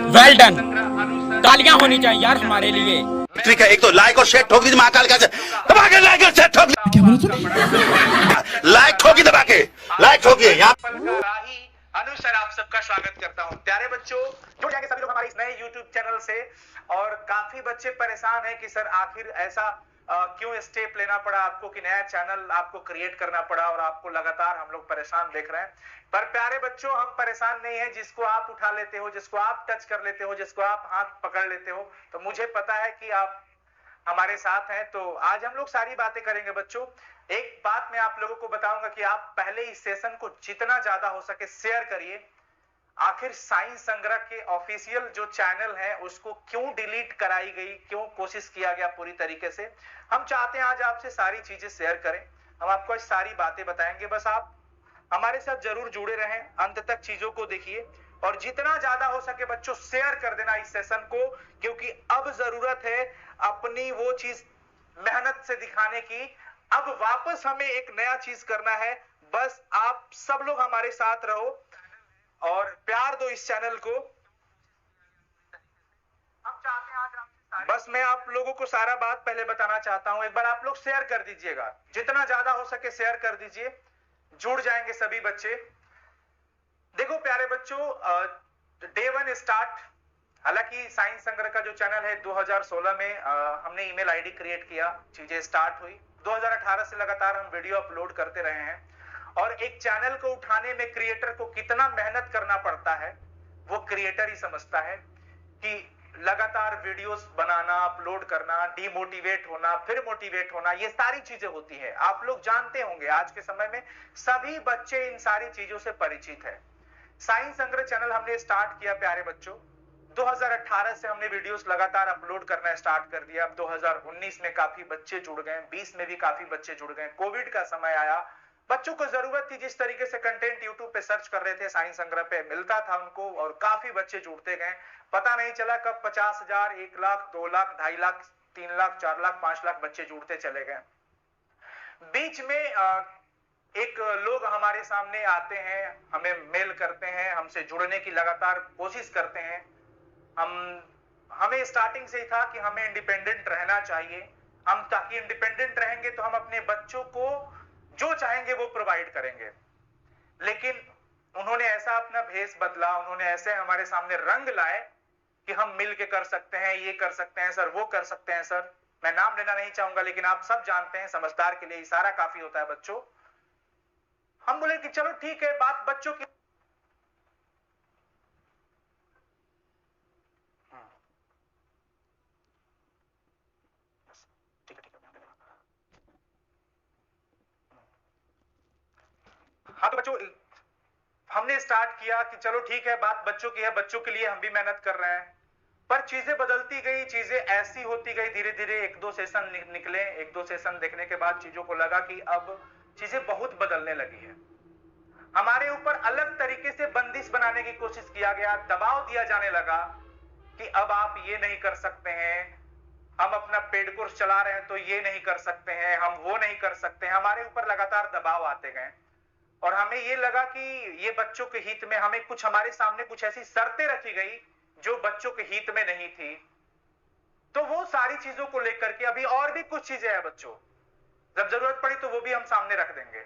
Well done, तालियां होनी चाहिए यार हमारे लिए। ठीक है, एक तो लाइक और शेयर ठोक दीजिए महाकाल का, दबा के लाइक और शेयर ठोक, क्या बोला तूने? लाइक ठोकी, दबा के लाइक ठोकिए। यहाँ अनुसर आप सबका स्वागत करता हूँ। प्यारे बच्चों, जुड़ जाएंगे सभी लोग हमारे इस नए YouTube चैनल से। और काफी बच्चे परेशान हैं कि सर आखिर ऐसा क्यों स्टेप लेना पड़ा आपको कि नया चैनल आपको क्रिएट करना पड़ा और आपको लगातार हम लोग परेशान देख रहे हैं। पर प्यारे बच्चों, हम परेशान नहीं है। जिसको आप उठा लेते हो, जिसको आप टच कर लेते हो, जिसको आप हाथ पकड़ लेते हो, तो मुझे पता है कि आप हमारे साथ हैं। तो आज हम लोग सारी बातें करेंगे बच्चों। एक बात मैं आप लोगों को बताऊंगा कि आप पहले इस सेशन को जितना ज्यादा हो सके शेयर करिए। आखिर साइंस संग्रह के ऑफिशियल जो चैनल है उसको क्यों डिलीट कराई गई, क्यों कोशिश किया गया पूरी तरीके से, हम चाहते हैं आज आपसे सारी चीजें शेयर करें। हम आपको आज सारी बातें बताएंगे, बस आप हमारे साथ जरूर जुड़े रहें, अंत तक चीजों को देखिए और जितना ज्यादा हो सके बच्चों शेयर कर देना इस सेशन को, क्योंकि अब जरूरत है अपनी वो चीज मेहनत से दिखाने की। अब वापस हमें एक नया चीज करना है। बस आप सब लोग हमारे साथ रहो और प्यार दो इस चैनल को। हम चाहते हैं आज बस मैं आप लोगों को सारा बात पहले बताना चाहता हूं। एक बार आप लोग शेयर कर दीजिएगा, जितना ज्यादा हो सके शेयर कर दीजिए, जुड़ जाएंगे सभी बच्चे। देखो प्यारे बच्चों, डे 1 स्टार्ट। हालांकि साइंस संग्रह का जो चैनल है 2016 में हमने ईमेल आईडी क्रिएट किया, चीजें स्टार्ट हुई। 2018 से लगातार हम वीडियो अपलोड करते रहे हैं और एक चैनल को उठाने में क्रिएटर को कितना मेहनत करना पड़ता है वो क्रिएटर ही समझता है। कि लगातार वीडियोस बनाना, अपलोड करना, डीमोटिवेट होना, फिर मोटिवेट होना, ये सारी चीजें होती है। आप लोग जानते होंगे आज के समय में सभी बच्चे इन सारी चीजों से परिचित है। साइंस संग्रह चैनल हमने स्टार्ट किया प्यारे बच्चों 2018 से। हमने वीडियोस लगातार अपलोड करना स्टार्ट कर दिया। अब 2019 में काफी बच्चे जुड़ गए, 20 में भी काफी बच्चे जुड़ गए। कोविड का समय आया, बच्चों को जरूरत थी, जिस तरीके से कंटेंट यूट्यूब पे सर्च कर रहे थे साइंस संग्रह पे मिलता था उनको, और काफी बच्चे जुड़ते गए। पता नहीं चला कब 50,000, 1 लाख, 2 लाख, 2.5 लाख, 3 लाख, 4 लाख, 5 लाख बच्चे जुड़ते चले गए। बीच में एक लोग हमारे सामने आते हैं, हमें मेल करते हैं, हमसे जुड़ने की लगातार कोशिश करते हैं। हमें स्टार्टिंग से ही था कि हमें इंडिपेंडेंट रहना चाहिए। हम ताकि इंडिपेंडेंट रहेंगे तो हम अपने बच्चों को जो चाहेंगे वो प्रोवाइड करेंगे। लेकिन उन्होंने ऐसा अपना भेष बदला, उन्होंने ऐसे हमारे सामने रंग लाए कि हम मिल के कर सकते हैं, ये कर सकते हैं सर, वो कर सकते हैं सर। मैं नाम लेना नहीं चाहूंगा, लेकिन आप सब जानते हैं, समझदार के लिए इशारा काफी होता है बच्चों। हम बोले कि चलो ठीक है, बात बच्चों की। हाँ तो बच्चों, हमने स्टार्ट किया कि चलो ठीक है, बात बच्चों की है, बच्चों के लिए हम भी मेहनत कर रहे हैं। पर चीजें बदलती गई, चीजें ऐसी होती गई, धीरे धीरे 1-2 सेशन निकले। 1-2 सेशन देखने के बाद चीजों को लगा कि अब चीजें बहुत बदलने लगी है। हमारे ऊपर अलग तरीके से बंदिश बनाने की कोशिश किया गया, दबाव दिया जाने लगा कि अब आप ये नहीं कर सकते हैं, हम अपना पेड कोर्स चला रहे हैं तो ये नहीं कर सकते हैं, हम वो नहीं कर सकते हैं। हमारे ऊपर लगातार दबाव आते गए और हमें ये लगा कि ये बच्चों के हित में, हमें कुछ हमारे सामने कुछ ऐसी शर्तें रखी गई जो बच्चों के हित में नहीं थी। तो वो सारी चीजों को लेकर के अभी और भी कुछ चीजें हैं बच्चों, जब जरूरत पड़ी तो वो भी हम सामने रख देंगे।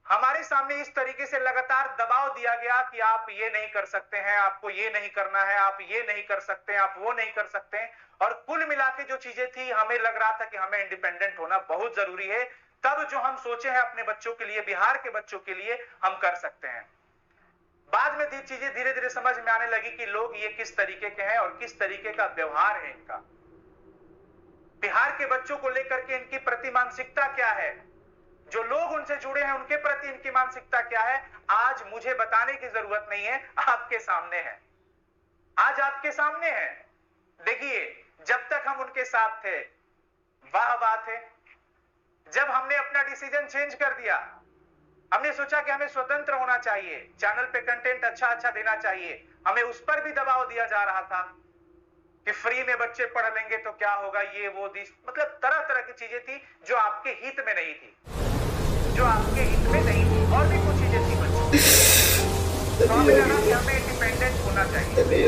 हमारे सामने इस तरीके से लगातार दबाव दिया गया कि आप ये नहीं कर सकते हैं, आपको ये नहीं करना है, आप ये नहीं कर सकते हैं, आप वो नहीं कर सकते हैं। और कुल मिला के जो चीजें थी, हमें लग रहा था कि हमें इंडिपेंडेंट होना बहुत जरूरी है। तब जो हम सोचे हैं अपने बच्चों के लिए, बिहार के बच्चों के लिए, हम कर सकते हैं। बाद में चीजें धीरे धीरे समझ में आने लगी कि लोग ये किस तरीके के हैं और किस तरीके का व्यवहार है इनका। बिहार के बच्चों को लेकर के इनकी प्रति मानसिकता क्या है, जो लोग उनसे जुड़े हैं उनके प्रति इनकी मानसिकता क्या है, आज मुझे बताने की जरूरत नहीं है, आपके सामने है। आज आपके सामने है। देखिए, जब तक हम उनके साथ थे वाह वाह थे। जब हमने अपना डिसीजन चेंज कर दिया, हमने सोचा कि हमें स्वतंत्र होना चाहिए, चैनल पे कंटेंट अच्छा अच्छा देना चाहिए, हमें उस पर भी दबाव दिया जा रहा था कि फ्री में बच्चे पढ़ लेंगे तो क्या होगा, ये वो मतलब तरह तरह की चीजें थी जो आपके हित में नहीं थी, जो आपके हित में नहीं थी, और भी कुछ चीजें थी बच्चों। तो हमें लगा कि हमें इंडिपेंडेंट होना चाहिए,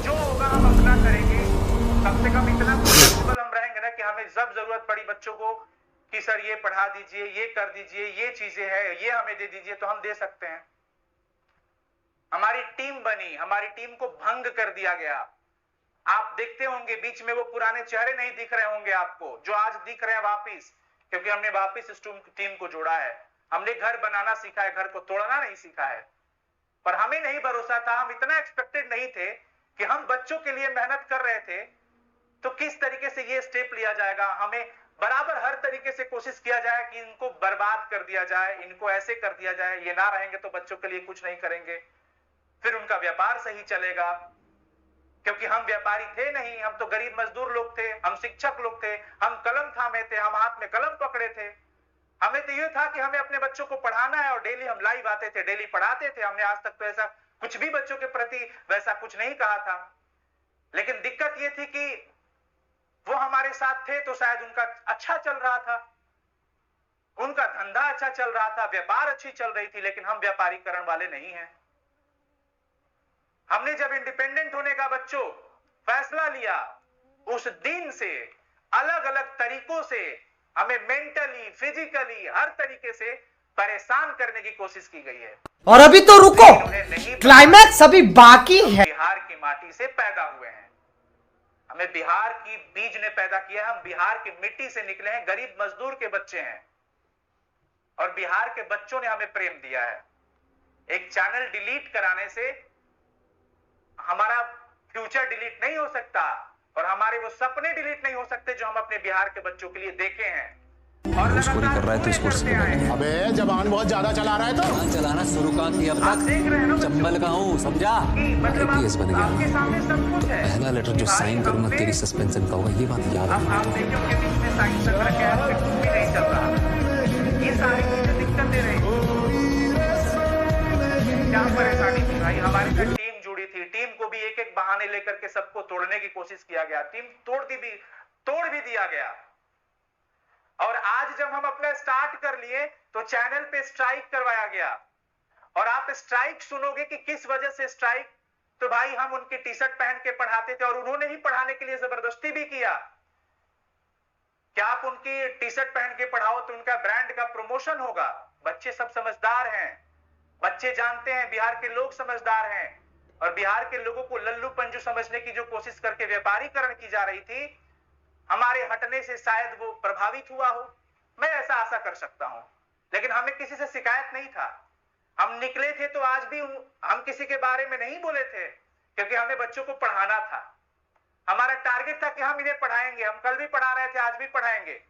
जो होगा हम अपना करेंगे। कम से कम इतना फ्लेक्सिबल हम रहेंगे ना कि हमें जब जरूरत पड़ी बच्चों को कि सर ये पढ़ा दीजिए, ये कर दीजिए, ये चीजें हैं, ये हमें दे दीजिए, तो हम दे सकते हैं। हमारी टीम बनी, हमारी टीम को भंग कर दिया गया। आप देखते होंगे बीच में वो पुराने चेहरे नहीं दिख रहे होंगे आपको, जो आज दिख रहे हैं वापिस, क्योंकि हमने वापिस इस टीम को जोड़ा है। हमने घर बनाना सीखा है, घर को तोड़ना नहीं सीखा है। पर हमें नहीं भरोसा था, हम इतना एक्सपेक्टेड नहीं थे कि हम बच्चों के लिए मेहनत कर रहे थे तो किस तरीके से ये स्टेप लिया जाएगा। हमें बराबर हर तरीके से कोशिश किया जाए कि इनको बर्बाद कर दिया जाए, इनको ऐसे कर दिया जाए, ये ना रहेंगे तो बच्चों के लिए कुछ नहीं करेंगे, फिर उनका व्यापार सही चलेगा। क्योंकि हम व्यापारी थे नहीं, हम तो गरीब मजदूर लोग थे, हम शिक्षक लोग थे, हम कलम थामे थे, हम हाथ में कलम पकड़े थे। हमें तो ये था कि हमें अपने बच्चों को पढ़ाना है और डेली हम लाइव आते थे, डेली पढ़ाते थे। हमने आज तक तो ऐसा कुछ भी बच्चों के प्रति वैसा कुछ नहीं कहा था। लेकिन दिक्कत ये थी कि वो हमारे साथ थे तो शायद उनका अच्छा चल रहा था, उनका धंधा अच्छा चल रहा था, व्यापार अच्छी चल रही थी, लेकिन हम व्यापारीकरण वाले नहीं हैं। हमने जब इंडिपेंडेंट होने का बच्चों फैसला लिया, उस दिन से अलग अलग तरीकों से हमें मेंटली, फिजिकली, हर तरीके से परेशान करने की कोशिश की गई है। और अभी तो रुको, क्लाइमैक्स अभी बाकी है। बिहार की माटी से पैदा हुए हैं, हमें बिहार की बीज ने पैदा किया, हम बिहार की मिट्टी से निकले हैं, गरीब मजदूर के बच्चे हैं और बिहार के बच्चों ने हमें प्रेम दिया है। एक चैनल डिलीट कराने से हमारा फ्यूचर डिलीट नहीं हो सकता और हमारे वो सपने डिलीट नहीं हो सकते जो हम अपने बिहार के बच्चों के लिए देखे हैं। और घूसखोरी कर रहा है तो इस कोर्स के बारे में। अबे जबान बहुत ज्यादा चला रहा है तो चलाना शुरू कहाँ किया अब आप देख रहे हैं ना तक? चंबल का हूँ, समझा? मतलब IPS बन गया। आपके सामने सब कुछ है। पहला लेटर जो साइन करूंगा तेरी सस्पेंशन का होगा, ये बात याद अब रखना। आप देखिए उनके बीच में साइन चल रहा है, कुछ भी नहीं चल रहा। ये सारी चीजें दिक्कत दे रही क्या परेशानी थी भाई। हमारी जो टीम जुड़ी थी, टीम को भी एक एक बहाने लेकर के सबको तोड़ने की कोशिश किया गया, टीम तोड़ भी दिया गया। और आज जब हम अपना स्टार्ट कर लिए तो चैनल पे स्ट्राइक करवाया गया। और आप स्ट्राइक सुनोगे कि किस वजह से स्ट्राइक, तो भाई हम उनकी टी शर्ट पहन के पढ़ाते थे और उन्होंने ही पढ़ाने के लिए जबरदस्ती भी किया। क्या आप उनकी टी शर्ट पहन के पढ़ाओ तो उनका ब्रांड का प्रमोशन होगा? बच्चे सब समझदार हैं, बच्चे जानते हैं, बिहार के लोग समझदार हैं। और बिहार के लोगों को लल्लू पंजू समझने की जो कोशिश करके व्यापारीकरण की जा रही थी, हमारे हटने से शायद वो प्रभावित हुआ हो, मैं ऐसा आशा कर सकता हूं। लेकिन हमें किसी से शिकायत नहीं था। हम निकले थे तो आज भी हम किसी के बारे में नहीं बोले थे, क्योंकि हमें बच्चों को पढ़ाना था। हमारा टारगेट था कि हम इन्हें पढ़ाएंगे, हम कल भी पढ़ा रहे थे, आज भी पढ़ाएंगे।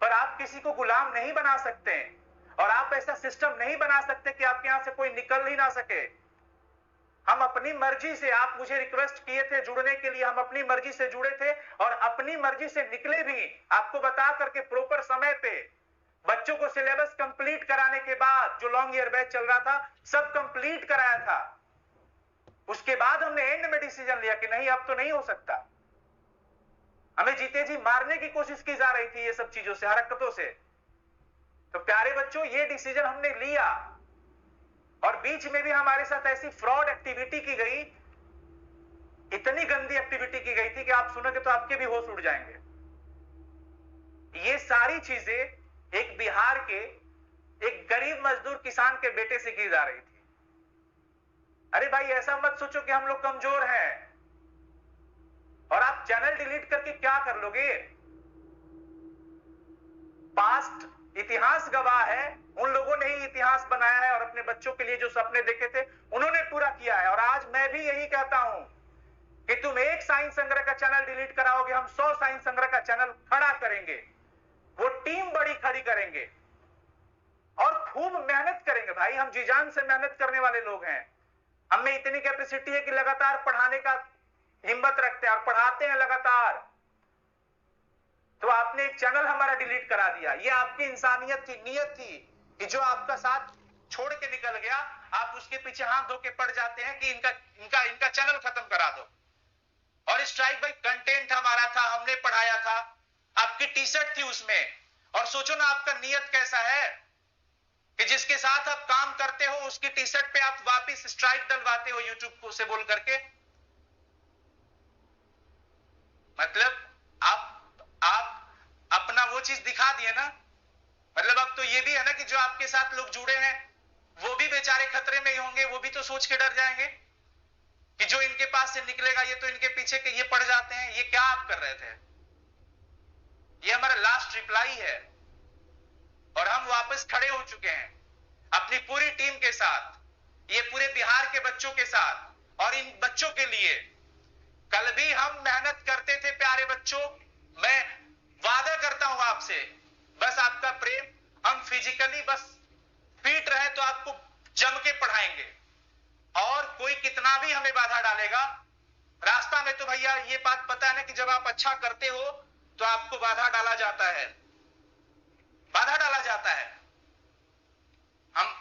पर आप किसी को गुलाम नहीं बना सकते और आप ऐसा सिस्टम नहीं बना सकते कि आपके यहां से कोई निकल ही ना सके। हम अपनी मर्जी से, आप मुझे रिक्वेस्ट किए थे जुड़ने के लिए, हम अपनी मर्जी से जुड़े थे और अपनी मर्जी से निकले भी। आपको बता करके प्रॉपर समय पे बच्चों को सिलेबस कंप्लीट कराने के बाद, जो लॉन्ग ईयर बैच चल रहा था, सब कंप्लीट कराया था। उसके बाद हमने एंड में डिसीजन लिया कि नहीं, अब तो नहीं हो सकता। हमें जीते जी मारने की कोशिश की जा रही थी ये सब चीजों से, हरकतों से। तो प्यारे बच्चों, ये डिसीजन हमने लिया और बीच में भी हमारे साथ ऐसी फ्रॉड एक्टिविटी की गई, इतनी गंदी एक्टिविटी की गई थी कि आप सुनोगे तो आपके भी होश उड़ जाएंगे। ये सारी चीजें एक बिहार के एक गरीब मजदूर किसान के बेटे से की जा रही थी। अरे भाई, ऐसा मत सोचो कि हम लोग कमजोर हैं और आप चैनल डिलीट करके क्या कर लोगे। पास्ट इतिहास गवाह है, उन लोगों ने ही इतिहास बनाया है और अपने बच्चों के लिए जो सपने देखे थे उन्होंने पूरा किया है। और आज मैं भी यही कहता हूं कि तुम एक साइंस संग्रह का चैनल डिलीट कराओगे, हम 100 साइंस संग्रह का चैनल खड़ा करेंगे। वो टीम बड़ी खड़ी करेंगे और खूब मेहनत करेंगे। भाई, हम जी जान से मेहनत करने वाले लोग हैं। हमें इतनी कैपेसिटी है कि लगातार पढ़ाने का हिम्मत रखते हैं और पढ़ाते हैं लगातार। तो आपने एक चैनल हमारा डिलीट करा दिया। ये आपकी इंसानियत की नीयत थी कि जो आपका साथ छोड़ के निकल गया, आप उसके पीछे हाथ धो के पड़ जाते हैं कि इनका चैनल खत्म करा दो। और स्ट्राइक भाई कंटेंट हमारा था, हमने पढ़ाया था, आपकी टी शर्ट थी उसमें, और सोचो ना आपका नियत कैसा है कि जिसके साथ आप काम करते हो उसकी टी शर्ट पे आप वापस स्ट्राइक डलवाते हो यूट्यूब को से बोल करके। मतलब आप अपना वो चीज दिखा दिए ना। मतलब अब तो ये भी है ना कि जो आपके साथ लोग जुड़े हैं वो भी बेचारे खतरे में ही होंगे, वो भी तो सोच के डर जाएंगे कि जो इनके पास से निकलेगा ये तो इनके पीछे के ये पड़ जाते हैं, ये क्या आप कर रहे थे। ये हमारा लास्ट रिप्लाई है और हम वापस खड़े हो चुके हैं अपनी पूरी टीम के साथ, ये पूरे बिहार के बच्चों के साथ। और इन बच्चों के लिए कल भी हम मेहनत करते थे प्यारे बच्चों। मैं वादा करता हूं आपसे, बस आपका प्रेम, हम फिजिकली बस फिट रहे तो आपको जम के पढ़ाएंगे। और कोई कितना भी हमें बाधा डालेगा रास्ता में, तो भैया ये बात पता है ना कि जब आप अच्छा करते हो तो आपको बाधा डाला जाता है, बाधा डाला जाता है। हम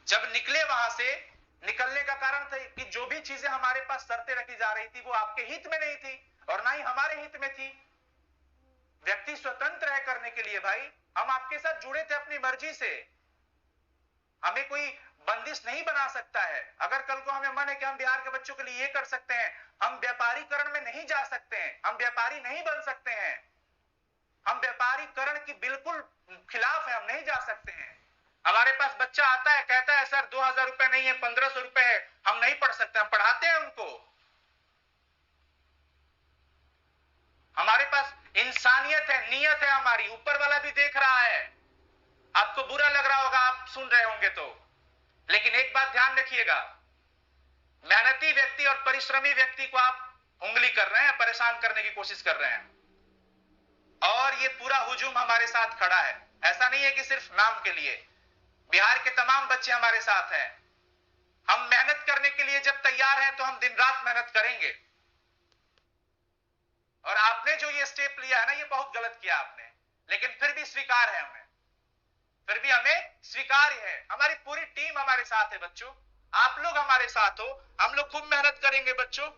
जब निकले वहां से, निकलने का कारण था कि जो भी चीजें हमारे पास शर्तें रखी जा रही थी वो आपके हित में नहीं थी और ना ही हमारे हित में थी। व्यक्ति स्वतंत्र है करने के लिए भाई, हम आपके साथ जुड़े थे अपनी मर्जी से, हमें कोई बंदिश नहीं बना सकता है। अगर कल को हमें मन है कि हम बिहार के बच्चों के लिए ये कर सकते हैं, हम व्यापारीकरण में नहीं जा सकते हैं, हम व्यापारी नहीं बन सकते हैं, हम व्यापारीकरण की बिल्कुल खिलाफ है, हम नहीं जा सकते हैं। हमारे पास बच्चा आता है कहता है सर 2000 रुपए नहीं है 1500 रुपए है, हम नहीं पढ़ सकते, हम पढ़ाते हैं उनको। हमारे पास इंसानियत है, नियत है हमारी, ऊपर वाला भी देख रहा है। आपको बुरा लग रहा होगा, आप सुन रहे होंगे तो, लेकिन एक बात ध्यान रखिएगा, मेहनती व्यक्ति और परिश्रमी व्यक्ति को आप उंगली कर रहे हैं, परेशान करने की कोशिश कर रहे हैं। और ये पूरा हुजूम हमारे साथ खड़ा है, ऐसा नहीं है कि सिर्फ नाम के लिए। बिहार के तमाम बच्चे हमारे साथ हैं। हम मेहनत करने के लिए जब तैयार हैं तो हम दिन रात मेहनत करेंगे। और आपने जो ये स्टेप लिया है ना, ये बहुत गलत किया आपने, लेकिन फिर भी स्वीकार है हमें, फिर भी हमें स्वीकार्य है। हमारी पूरी टीम हमारे साथ है बच्चों, आप लोग हमारे साथ हो, हम लोग खूब मेहनत करेंगे बच्चों,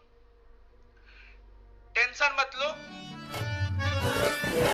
टेंशन मत लो।